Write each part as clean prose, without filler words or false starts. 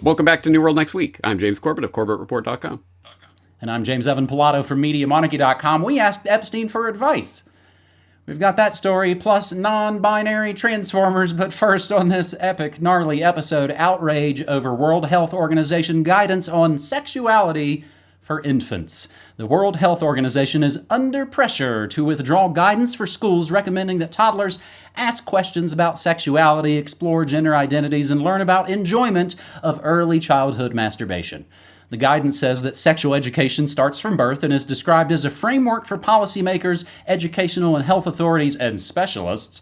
Welcome back to New World Next Week. I'm James Corbett of CorbettReport.com. And I'm James Evan Pilato from MediaMonarchy.com. We asked Epstein for advice. We've got that story, plus non-binary transformers, but first on this epic, gnarly episode, outrage over World Health Organization guidance on sexuality for infants. The World Health Organization is under pressure to withdraw guidance for schools recommending that toddlers ask questions about sexuality, explore gender identities, and learn about enjoyment of early childhood masturbation. The guidance says that sexual education starts from birth and is described as a framework for policymakers, educational and health authorities, and specialists.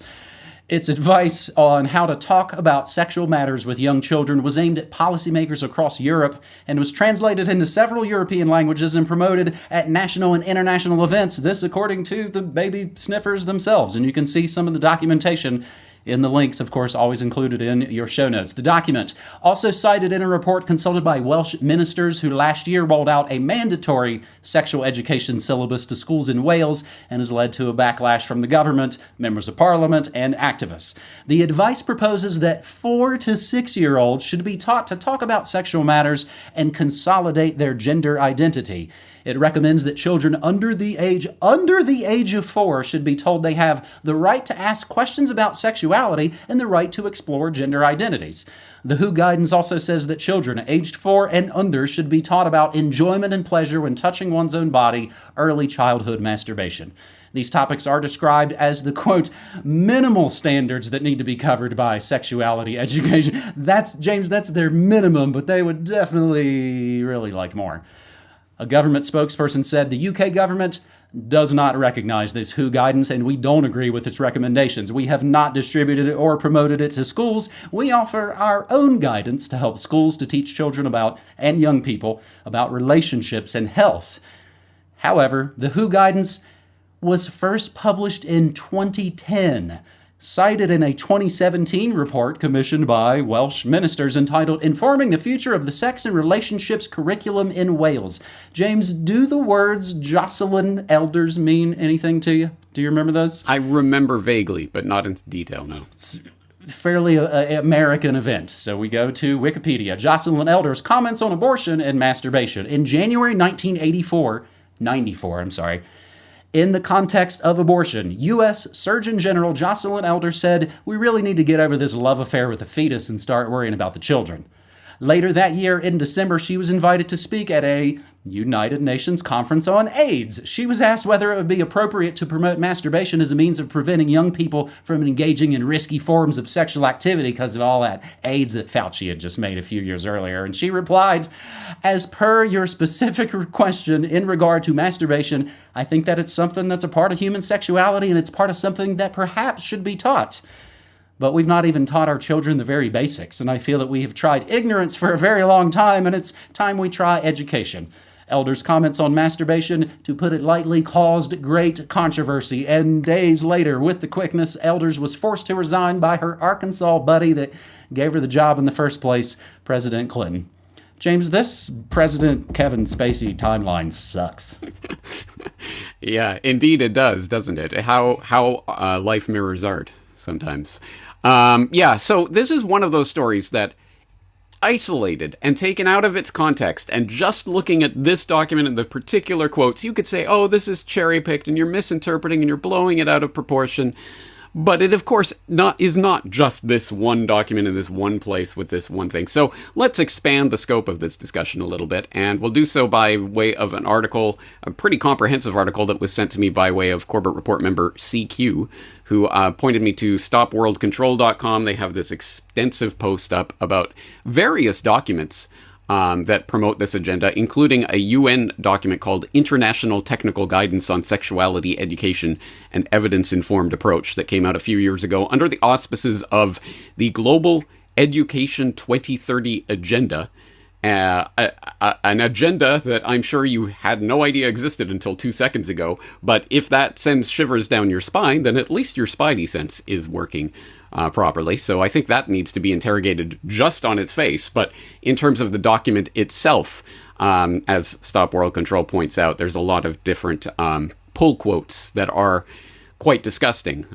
Its advice on how to talk about sexual matters with young children was aimed at policymakers across Europe and was translated into several European languages and promoted at national and international events. This according to the baby sniffers themselves. And you can see some of the documentation in the links, of course, always included in your show notes. The document also cited in a report consulted by Welsh ministers who last year rolled out a mandatory sexual education syllabus to schools in Wales and has led to a backlash from the government, members of parliament, and activists. The advice proposes that 4 to 6-year-olds should be taught to talk about sexual matters and consolidate their gender identity. It recommends that children under the age of 4 should be told they have the right to ask questions about sexuality and the right to explore gender identities. The WHO guidance also says that children aged 4 and under should be taught about enjoyment and pleasure when touching one's own body, early childhood masturbation. These topics are described as the, quote, minimal standards that need to be covered by sexuality education. That's their minimum, but they would definitely really like more. A government spokesperson said the UK government does not recognize this WHO guidance and we don't agree with its recommendations. We have not distributed it or promoted it to schools. We offer our own guidance to help schools to teach children about, and young people, about relationships and health. However, the WHO guidance was first published in 2010. Cited in a 2017 report commissioned by Welsh ministers entitled Informing the Future of the Sex and Relationships Curriculum in Wales. James, do the words Jocelyn Elders mean anything to you? Do you remember those? I remember vaguely, but not in detail, no. It's fairly American event. So we go to Wikipedia. Jocelyn Elders comments on abortion and masturbation. In January 94, in the context of abortion, U.S. Surgeon General Jocelyn Elders said, "We really need to get over this love affair with the fetus and start worrying about the children." Later that year, in December, she was invited to speak at a United Nations conference on AIDS. She was asked whether it would be appropriate to promote masturbation as a means of preventing young people from engaging in risky forms of sexual activity because of all that AIDS that Fauci had just made a few years earlier. And she replied, "As per your specific question in regard to masturbation, I think that it's something that's a part of human sexuality and it's part of something that perhaps should be taught. But we've not even taught our children the very basics, and I feel that we have tried ignorance for a very long time, and it's time we try education." Elders' comments on masturbation, to put it lightly, caused great controversy, and days later, with the quickness, Elders was forced to resign by her Arkansas buddy that gave her the job in the first place, President Clinton. James, this President Kevin Spacey timeline sucks. Yeah, indeed it does, doesn't it? How life mirrors art sometimes. So this is one of those stories that isolated and taken out of its context, and just looking at this document and the particular quotes, you could say, oh, this is cherry-picked and you're misinterpreting and you're blowing it out of proportion. But it, of course, is not just this one document in this one place with this one thing. So let's expand the scope of this discussion a little bit, and we'll do so by way of an article, a pretty comprehensive article that was sent to me by way of Corbett Report member CQ, who pointed me to stopworldcontrol.com. They have this extensive post up about various documents that promote this agenda, including a UN document called International Technical Guidance on Sexuality, Education, and Evidence-Informed Approach that came out a few years ago under the auspices of the Global Education 2030 Agenda, an agenda that I'm sure you had no idea existed until 2 seconds ago, but if that sends shivers down your spine, then at least your spidey sense is working properly. So I think that needs to be interrogated just on its face. But in terms of the document itself, as Stop World Control points out, there's a lot of different pull quotes that are quite disgusting.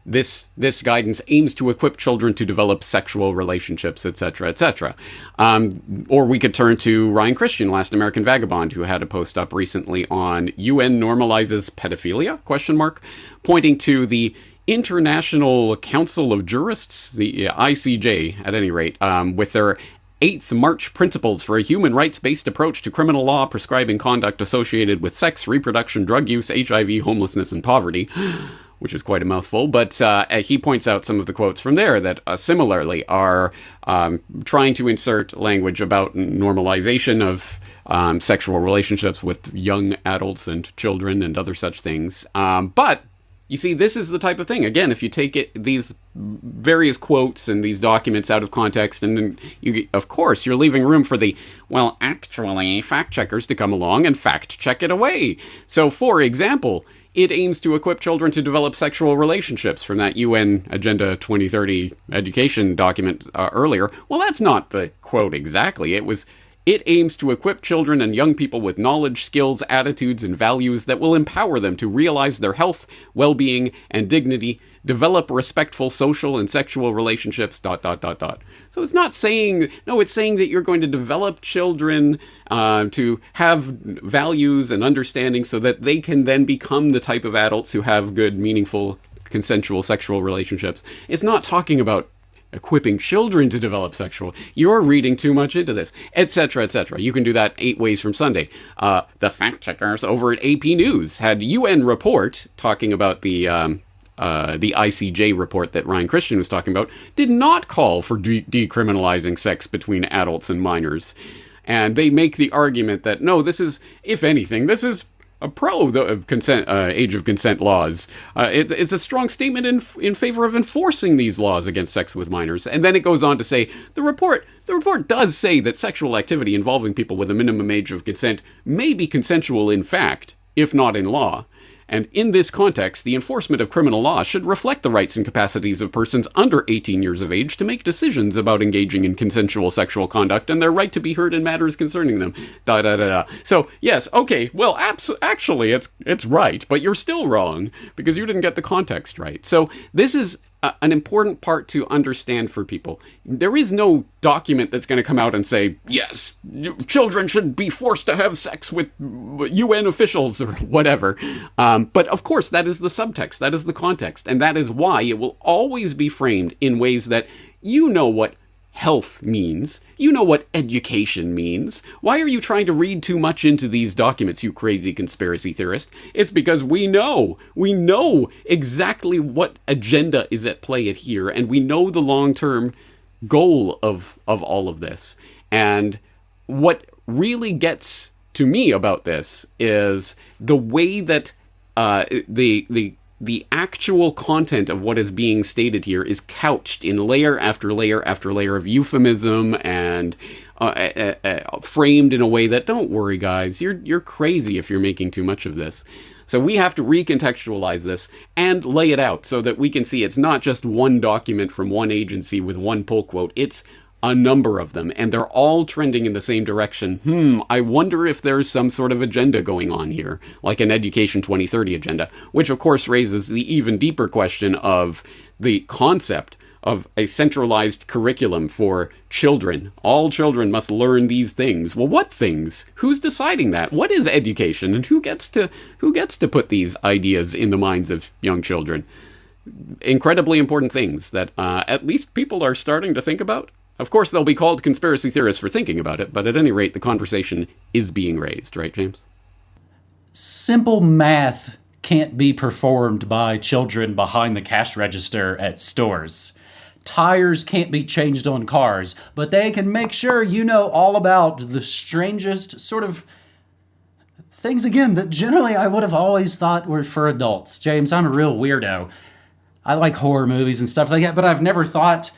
this guidance aims to equip children to develop sexual relationships, etc., etc. Or we could turn to Ryan Christian, Last American Vagabond, who had a post up recently on UN normalizes pedophilia, pointing to the International Council of Jurists, the ICJ, at any rate, with their 8th March Principles for a Human Rights-Based Approach to Criminal Law Prescribing Conduct Associated with Sex, Reproduction, Drug Use, HIV, Homelessness, and Poverty, which is quite a mouthful, but he points out some of the quotes from there that similarly are trying to insert language about normalization of sexual relationships with young adults and children and other such things. But you see, this is the type of thing. Again, if you take these various quotes and these documents out of context, and then of course, you're leaving room for the, well, actually, fact checkers to come along and fact check it away. So, for example, it aims to equip children to develop sexual relationships from that UN Agenda 2030 education document earlier. Well, that's not the quote exactly. It aims to equip children and young people with knowledge, skills, attitudes, and values that will empower them to realize their health, well-being, and dignity, develop respectful social and sexual relationships, ... So it's not saying, no, it's saying that you're going to develop children to have values and understanding so that they can then become the type of adults who have good, meaningful, consensual sexual relationships. It's not talking about equipping children to develop sexual. You're reading too much into this, etc., etc. You can do that 8 ways from Sunday. The fact checkers over at AP News had UN report talking about the ICJ report that Ryan Christian was talking about, did not call for decriminalizing sex between adults and minors. And they make the argument that, no, this is, if anything, this is a pro the consent age of consent laws. It's a strong statement in favor of enforcing these laws against sex with minors. And then it goes on to say the report does say that sexual activity involving people with a minimum age of consent may be consensual in fact, if not in law. And in this context, the enforcement of criminal law should reflect the rights and capacities of persons under 18 years of age to make decisions about engaging in consensual sexual conduct and their right to be heard in matters concerning them. So, yes, okay, well, actually, it's right, but you're still wrong because you didn't get the context right. So this is an important part to understand for people. There is no document that's going to come out and say, yes, children should be forced to have sex with UN officials or whatever. But of course, that is the subtext, that is the context, and that is why it will always be framed in ways that you know what health means. You know what education means. Why are you trying to read too much into these documents, you crazy conspiracy theorist? It's because we know exactly what agenda is at play here, and we know the long-term goal of all of this. And what really gets to me about this is the way that the actual content of what is being stated here is couched in layer after layer after layer of euphemism and framed in a way that, don't worry, guys, you're crazy if you're making too much of this. So we have to recontextualize this and lay it out so that we can see it's not just one document from one agency with one pull quote. It's a number of them, and they're all trending in the same direction. I wonder if there's some sort of agenda going on here, like an Education 2030 agenda, which of course raises the even deeper question of the concept of a centralized curriculum for children. All children must learn these things. Well, what things? Who's deciding that? What is education, and who gets to put these ideas in the minds of young children? Incredibly important things that at least people are starting to think about. Of course, they'll be called conspiracy theorists for thinking about it, but at any rate, the conversation is being raised, right, James? Simple math can't be performed by children behind the cash register at stores. Tires can't be changed on cars, but they can make sure you know all about the strangest sort of things, again, that generally I would have always thought were for adults. James, I'm a real weirdo. I like horror movies and stuff like that, but I've never thought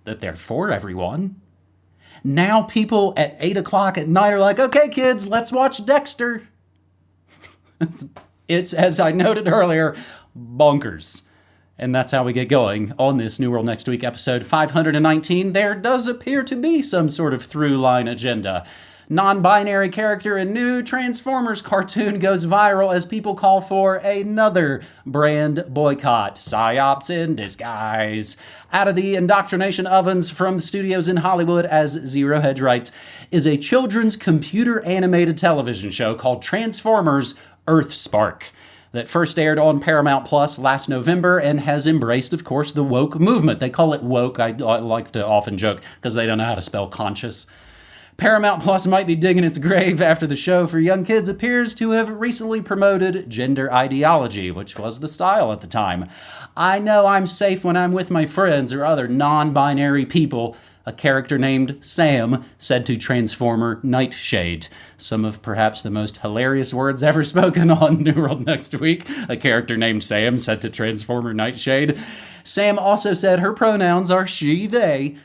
that they're for everyone. Now people at 8 o'clock at night are like, okay, kids, let's watch Dexter. It's, as I noted earlier, bonkers. And that's how we get going on this New World Next Week episode 519. There does appear to be some sort of through line agenda. Non-binary character in new Transformers cartoon goes viral as people call for another brand boycott. Psyops in disguise. Out of the indoctrination ovens from studios in Hollywood, as Zero Hedge writes, is a children's computer-animated television show called Transformers Earthspark that first aired on Paramount Plus last November and has embraced, of course, the woke movement. They call it woke. I like to often joke because they don't know how to spell conscious. Paramount Plus might be digging its grave after the show for young kids appears to have recently promoted gender ideology, which was the style at the time. I know I'm safe when I'm with my friends or other non-binary people, a character named Sam said to Transformer Nightshade. Some of perhaps the most hilarious words ever spoken on New World Next Week. A character named Sam said to Transformer Nightshade. Sam also said her pronouns are she, they.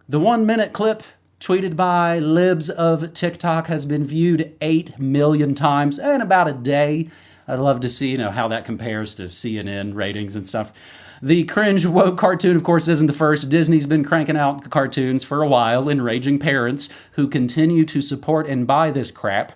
The 1-minute clip tweeted by libs of TikTok has been viewed 8 million times in about a day. I'd love to see, how that compares to CNN ratings and stuff. The cringe woke cartoon, of course, isn't the first. Disney's been cranking out cartoons for a while, enraging parents who continue to support and buy this crap.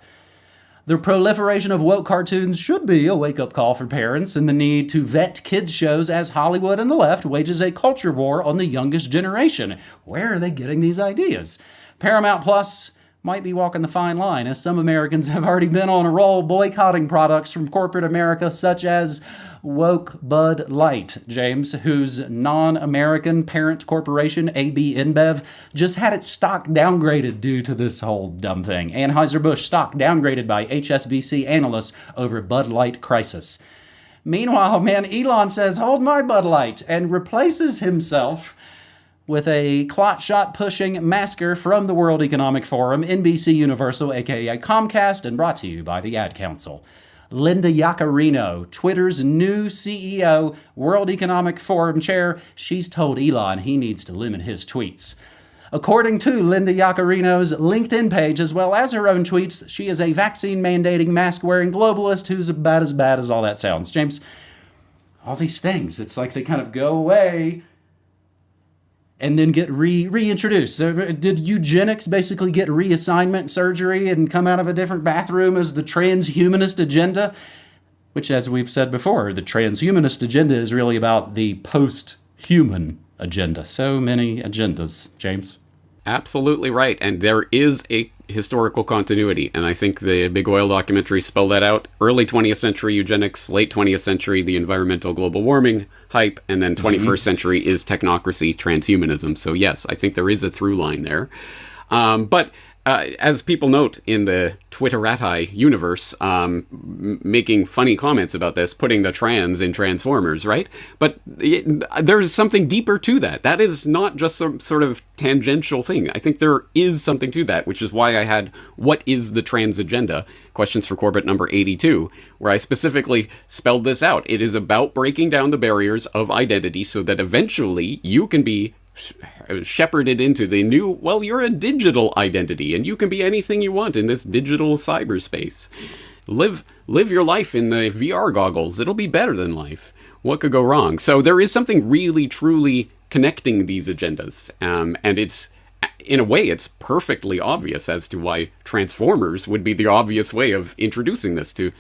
The proliferation of woke cartoons should be a wake-up call for parents, and the need to vet kids' shows as Hollywood and the left wages a culture war on the youngest generation. Where are they getting these ideas? Paramount Plus might be walking the fine line, as some Americans have already been on a roll boycotting products from corporate America, such as woke Bud Light, James, whose non-American parent corporation, AB InBev, just had its stock downgraded due to this whole dumb thing. Anheuser-Busch stock downgraded by HSBC analysts over Bud Light crisis. Meanwhile, Elon says, hold my Bud Light, and replaces himself with a clot shot pushing masker from the World Economic Forum, NBC Universal, aka Comcast, and brought to you by the Ad Council. Linda Yaccarino, Twitter's new CEO, World Economic Forum chair, she's told Elon he needs to limit his tweets. According to Linda Yaccarino's LinkedIn page, as well as her own tweets, she is a vaccine-mandating, mask-wearing globalist who's about as bad as all that sounds. James, all these things, it's like they kind of go away and then get reintroduced. So did eugenics basically get reassignment surgery and come out of a different bathroom as the transhumanist agenda? Which, as we've said before, the transhumanist agenda is really about the post-human agenda. So many agendas, James. Absolutely right. And there is a historical continuity. And I think the Big Oil documentary spelled that out. Early 20th century eugenics, late 20th century, the environmental global warming hype, and then 21st century is technocracy, transhumanism. So yes, I think there is a through line there. But as people note in the Twitterati universe, making funny comments about this, putting the trans in Transformers, right? But there's something deeper to that. That is not just some sort of tangential thing. I think there is something to that, which is why I had What is the Trans Agenda? Questions for Corbett number 82, where I specifically spelled this out. It is about breaking down the barriers of identity so that eventually you can be shepherded into the new, well, you're a digital identity and you can be anything you want in this digital cyberspace. Live your life in the VR goggles. It'll be better than life. What could go wrong? So there is something really, truly connecting these agendas. And it's, in a way, it's perfectly obvious as to why Transformers would be the obvious way of introducing this to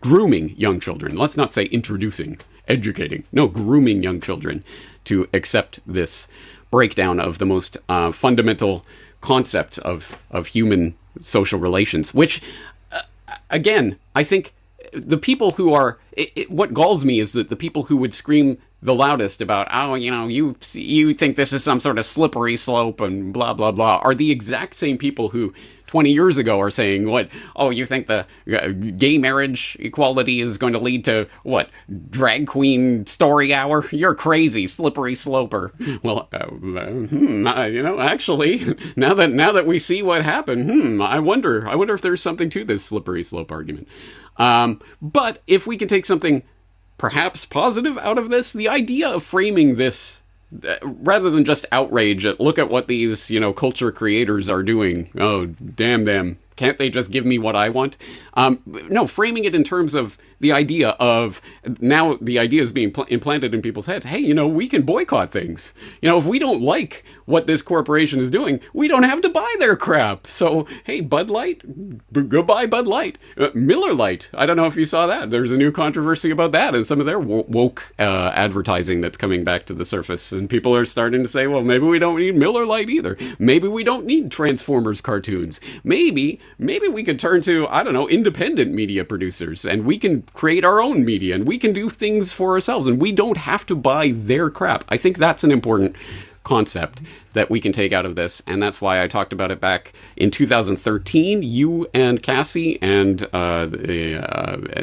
grooming young children. Let's not say introducing, educating. No, grooming young children to accept this breakdown of the most fundamental concept of human social relations, which, again, I think the people who are... what galls me is that the people who would scream the loudest about, oh, you think this is some sort of slippery slope and blah, blah, blah, are the exact same people who 20 years ago are saying, what, oh, you think the gay marriage equality is going to lead to, what, drag queen story hour? You're crazy, slippery sloper. Well, actually, now that we see what happened, I wonder if there's something to this slippery slope argument. But if we can take something perhaps positive out of this, the idea of framing this rather than just outrage at, look at what these, culture creators are doing. Oh, damn them. Can't they just give me what I want? No, framing it in terms of the idea of, now the idea is being implanted in people's heads. Hey, we can boycott things. If we don't like what this corporation is doing, we don't have to buy their crap. So, hey, Bud Light, goodbye Bud Light. Miller Lite, I don't know if you saw that. There's a new controversy about that and some of their woke advertising that's coming back to the surface. And people are starting to say, well, maybe we don't need Miller Lite either. Maybe we don't need Transformers cartoons. Maybe we could turn to, I don't know, independent media producers, and we can create our own media, and we can do things for ourselves, and we don't have to buy their crap. I think that's an important concept that we can take out of this, and that's why I talked about it back in 2013. You and Cassie and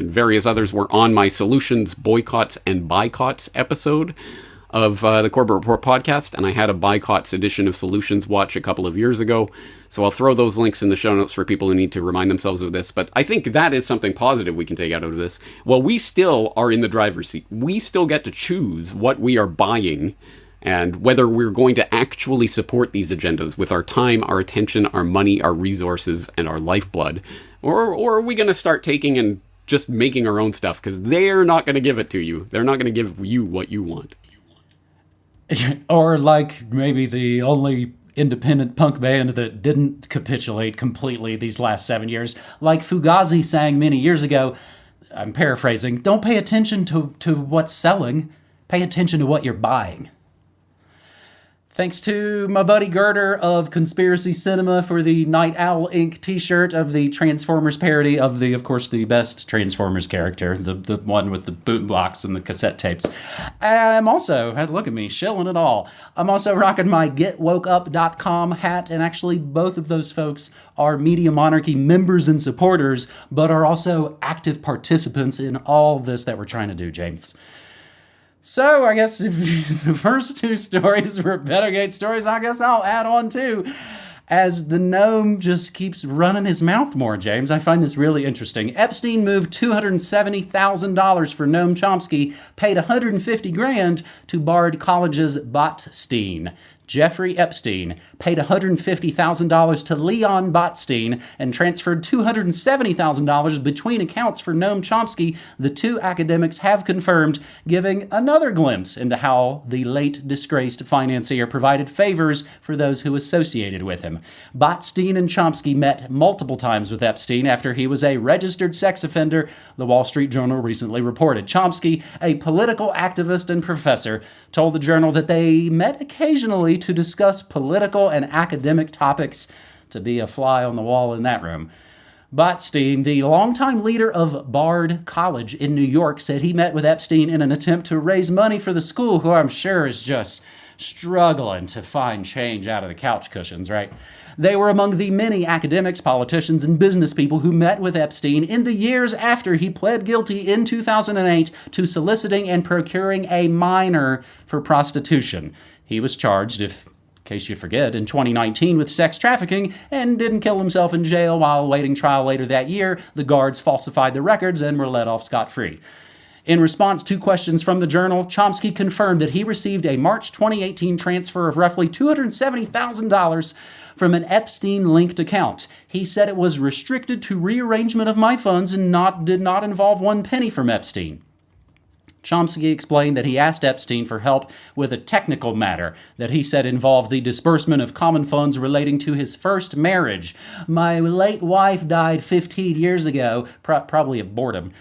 various others were on my Solutions, Boycotts, and Boycotts episode of the Corbett Report podcast, and I had a boycotts edition of Solutions Watch a couple of years ago, so I'll throw those links in the show notes for people who need to remind themselves of this. But I think that is something positive we can take out of this. Well, we still are in the driver's seat. We still get to choose what we are buying and whether we're going to actually support these agendas with our time, our attention, our money, our resources, and our lifeblood, or are we going to start taking and just making our own stuff, because they're not going to give it to you. They're not going to give you what you want. Or like maybe the only independent punk band that didn't capitulate completely these last 7 years, like Fugazi sang many years ago, I'm paraphrasing, don't pay attention to what's selling, pay attention to what you're buying. Thanks to my buddy Girder of Conspiracy Cinema for the Night Owl Inc. t-shirt of the Transformers parody of course, the best Transformers character, the one with the boot box and the cassette tapes. I'm also, look at me, shilling it all. I'm also rocking my GetWokeUp.com hat, and actually both of those folks are Media Monarchy members and supporters, but are also active participants in all of this that we're trying to do, James. So, I guess if the first two stories were Bettergate stories, I guess I'll add on too. As the gnome just keeps running his mouth more, James. I find this really interesting. Epstein moved $270,000 for Noam Chomsky, paid $150,000 to Bard College's Botstein. Jeffrey Epstein paid $150,000 to Leon Botstein and transferred $270,000 between accounts for Noam Chomsky, the two academics have confirmed, giving another glimpse into how the late disgraced financier provided favors for those who associated with him. Botstein and Chomsky met multiple times with Epstein after he was a registered sex offender, the Wall Street Journal recently reported. Chomsky, a political activist and professor, told the Journal that they met occasionally to discuss political and academic topics, to be a fly on the wall in that room. Botstein, the longtime leader of Bard College in New York, said he met with Epstein in an attempt to raise money for the school, who I'm sure is just struggling to find change out of the couch cushions, right? They were among the many academics, politicians, and business people who met with Epstein in the years after he pled guilty in 2008 to soliciting and procuring a minor for prostitution. He was charged, in case you forget, in 2019 with sex trafficking and didn't kill himself in jail while awaiting trial later that year. The guards falsified the records and were let off scot-free. In response to questions from the Journal, Chomsky confirmed that he received a March 2018 transfer of roughly $270,000 from an Epstein-linked account. He said it was restricted to rearrangement of my funds and did not involve one penny from Epstein. Chomsky explained that he asked Epstein for help with a technical matter that he said involved the disbursement of common funds relating to his first marriage. My late wife died 15 years ago, probably of boredom.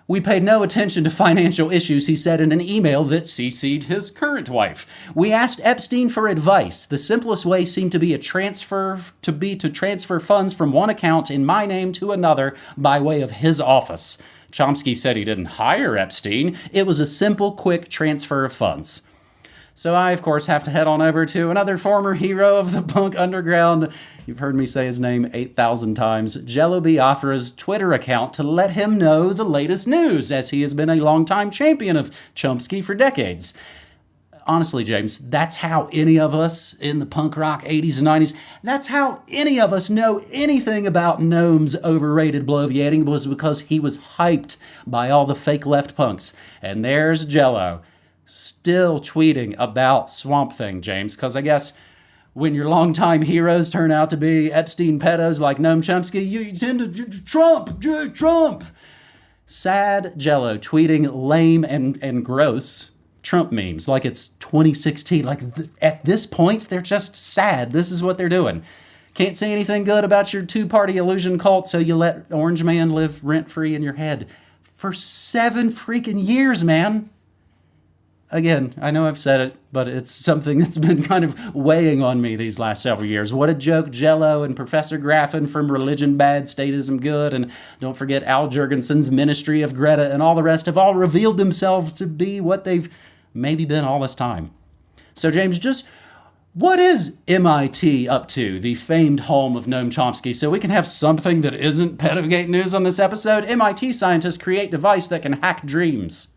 We paid no attention to financial issues, he said in an email that CC'd his current wife. We asked Epstein for advice. The simplest way seemed to be to transfer funds from one account in my name to another by way of his office. Chomsky said he didn't hire Epstein. It was a simple, quick transfer of funds. So I, of course, have to head on over to another former hero of the punk underground. You've heard me say his name 8,000 times. Jello Biafra's Twitter account to let him know the latest news, as he has been a longtime champion of Chomsky for decades. Honestly, James, that's how any of us in the punk rock 80s and 90s, that's how any of us know anything about Noam's overrated bloviating, was because he was hyped by all the fake left punks. And there's Jello, still tweeting about Swamp Thing, James, because I guess when your longtime heroes turn out to be Epstein pedos like Noam Chomsky, you tend to Trump. Sad Jello tweeting lame and gross Trump memes like it's 2016. Like at this point, they're just sad. This is what they're doing. Can't say anything good about your two-party illusion cult, so you let Orange Man live rent-free in your head for 7 freaking years, man. Again, I know I've said it, but it's something that's been kind of weighing on me these last several years. What a joke Jello and Professor Graffin from Religion Bad, Statism Good, and don't forget Al Jurgensen's Ministry of Greta and all the rest have all revealed themselves to be what they've maybe been all this time. So James, just what is MIT up to, the famed home of Noam Chomsky, so we can have something that isn't pedogate news on this episode? MIT scientists create device that can hack dreams.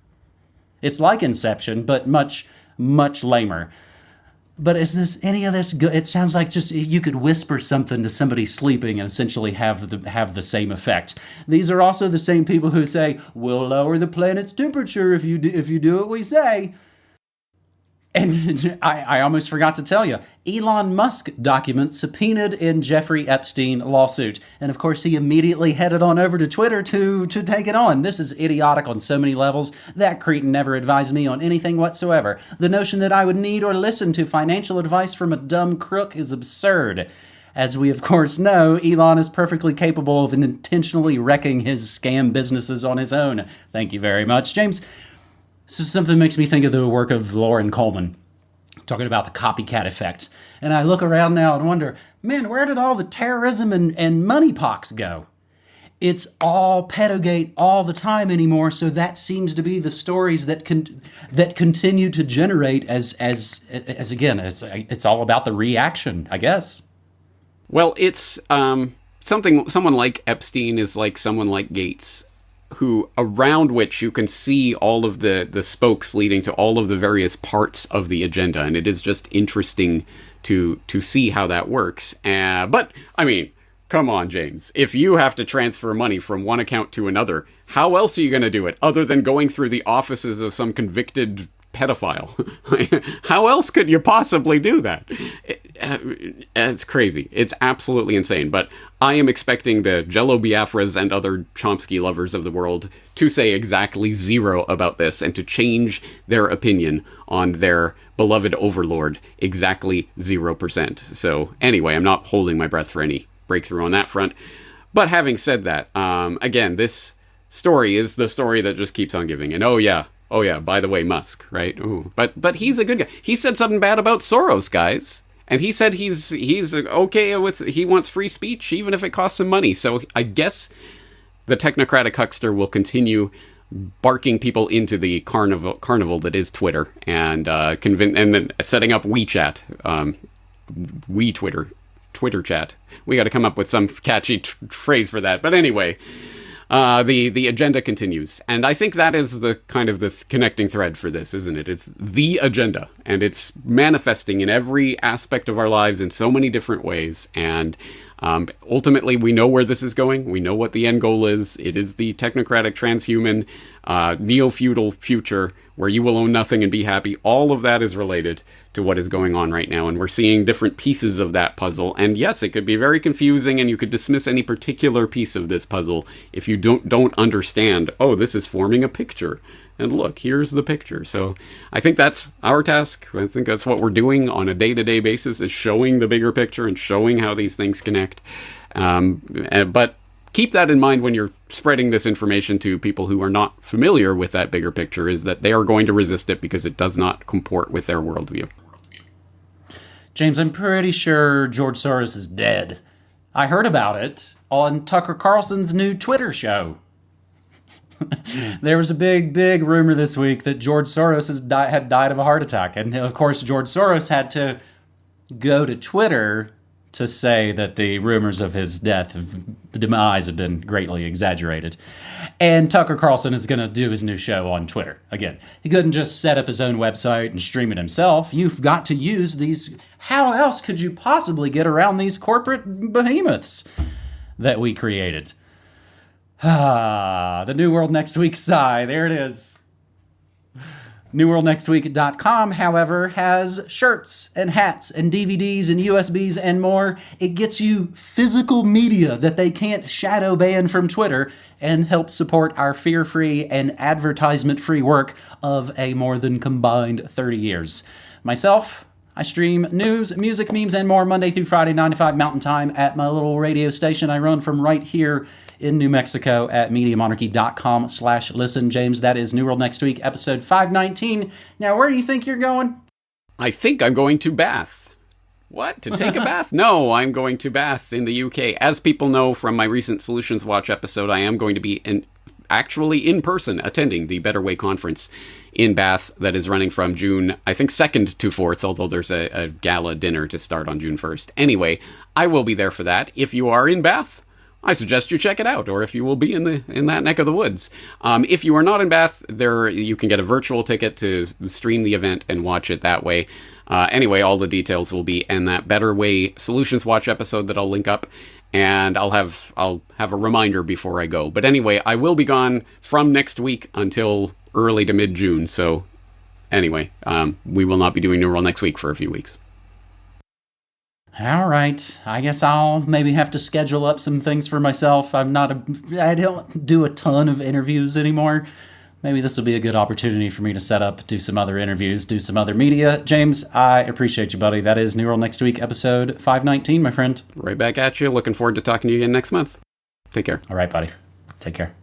It's like Inception, but much, much lamer. But is this any of this good? It sounds like just you could whisper something to somebody sleeping and essentially have the same effect. These are also the same people who say, we'll lower the planet's temperature if you do what we say. And I almost forgot to tell you, Elon Musk document subpoenaed in Jeffrey Epstein lawsuit. And of course, he immediately headed on over to Twitter to take it on. This is idiotic on so many levels. That cretin never advised me on anything whatsoever. The notion that I would need or listen to financial advice from a dumb crook is absurd. As we of course know, Elon is perfectly capable of intentionally wrecking his scam businesses on his own. Thank you very much, James. This is something that makes me think of the work of Lauren Coleman, talking about the copycat effect. And I look around now and wonder, man, where did all the terrorism and moneypox go? It's all pedogate all the time anymore, so that seems to be the stories that continue to generate as again, it's all about the reaction, I guess. Well, it's someone like Epstein is like someone like Gates, who around which you can see all of the spokes leading to all of the various parts of the agenda, and it is just interesting to see how that works. But I mean, come on, James, if you have to transfer money from one account to another, how else are you going to do it other than going through the offices of some convicted pedophile? How else could you possibly do that? It's crazy. It's absolutely insane. But I am expecting the Jello Biafras and other Chomsky lovers of the world to say exactly zero about this and to change their opinion on their beloved overlord exactly 0%. So anyway, I'm not holding my breath for any breakthrough on that front. But having said that, again, this story is the story that just keeps on giving. And oh yeah, by the way, Musk, right? Ooh. But he's a good guy. He said something bad about Soros, guys. And he said he's okay with, he wants free speech, even if it costs him money. So I guess the technocratic huckster will continue barking people into the carnival that is Twitter, and and then setting up WeChat, Twitter chat. We got to come up with some catchy phrase for that. But anyway, the agenda continues, and I think that is the kind of the connecting thread for this, isn't it? It's the agenda, and it's manifesting in every aspect of our lives in so many different ways, and ultimately we know where this is going. We know what the end goal is. It is the technocratic, transhuman, neo-feudal future where you will own nothing and be happy. All of that is related to what is going on right now, and we're seeing different pieces of that puzzle. And yes, it could be very confusing, and you could dismiss any particular piece of this puzzle if you don't understand, oh, this is forming a picture, and look, here's the picture. So I think that's our task. I think that's what we're doing on a day-to-day basis, is showing the bigger picture and showing how these things connect. But keep that in mind when you're spreading this information to people who are not familiar with that bigger picture, is that they are going to resist it because it does not comport with their worldview. James, I'm pretty sure George Soros is dead. I heard about it on Tucker Carlson's new Twitter show. There was a big rumor this week that George Soros had died of a heart attack. And of course, George Soros had to go to Twitter to say that the rumors of his death, the demise, have been greatly exaggerated. And Tucker Carlson is going to do his new show on Twitter. Again, he couldn't just set up his own website and stream it himself. You've got to use these. How else could you possibly get around these corporate behemoths that we created? The New World Next Week sigh. There it is. NewWorldNextWeek.com, however, has shirts and hats and DVDs and USBs and more. It gets you physical media that they can't shadow ban from Twitter and helps support our fear-free and advertisement-free work of a more than combined 30 years. Myself, I stream news, music, memes, and more Monday through Friday, 9 to 5 Mountain Time at my little radio station I run from right here in New Mexico at MediaMonarchy.com/listen. James, that is New World Next Week, episode 519. Now, where do you think you're going? I think I'm going to Bath. What? To take a bath? No, I'm going to Bath in the UK. As people know from my recent Solutions Watch episode, I am going to be actually in person attending the Better Way conference in Bath that is running from June, I think, 2nd to 4th, although there's a gala dinner to start on June 1st. Anyway, I will be there for that. If you are in Bath, I suggest you check it out, or if you will be in that neck of the woods. If you are not in Bath, you can get a virtual ticket to stream the event and watch it that way. Anyway, all the details will be in that Better Way Solutions Watch episode that I'll link up, and I'll have a reminder before I go. But anyway, I will be gone from next week until early to mid-June. So anyway, we will not be doing New World Next Week for a few weeks. All right. I guess I'll maybe have to schedule up some things for myself. I don't do a ton of interviews anymore. Maybe this will be a good opportunity for me to set up, do some other interviews, do some other media. James, I appreciate you, buddy. That is New World Next Week, episode 519, my friend. Right back at you. Looking forward to talking to you again next month. Take care. All right, buddy. Take care.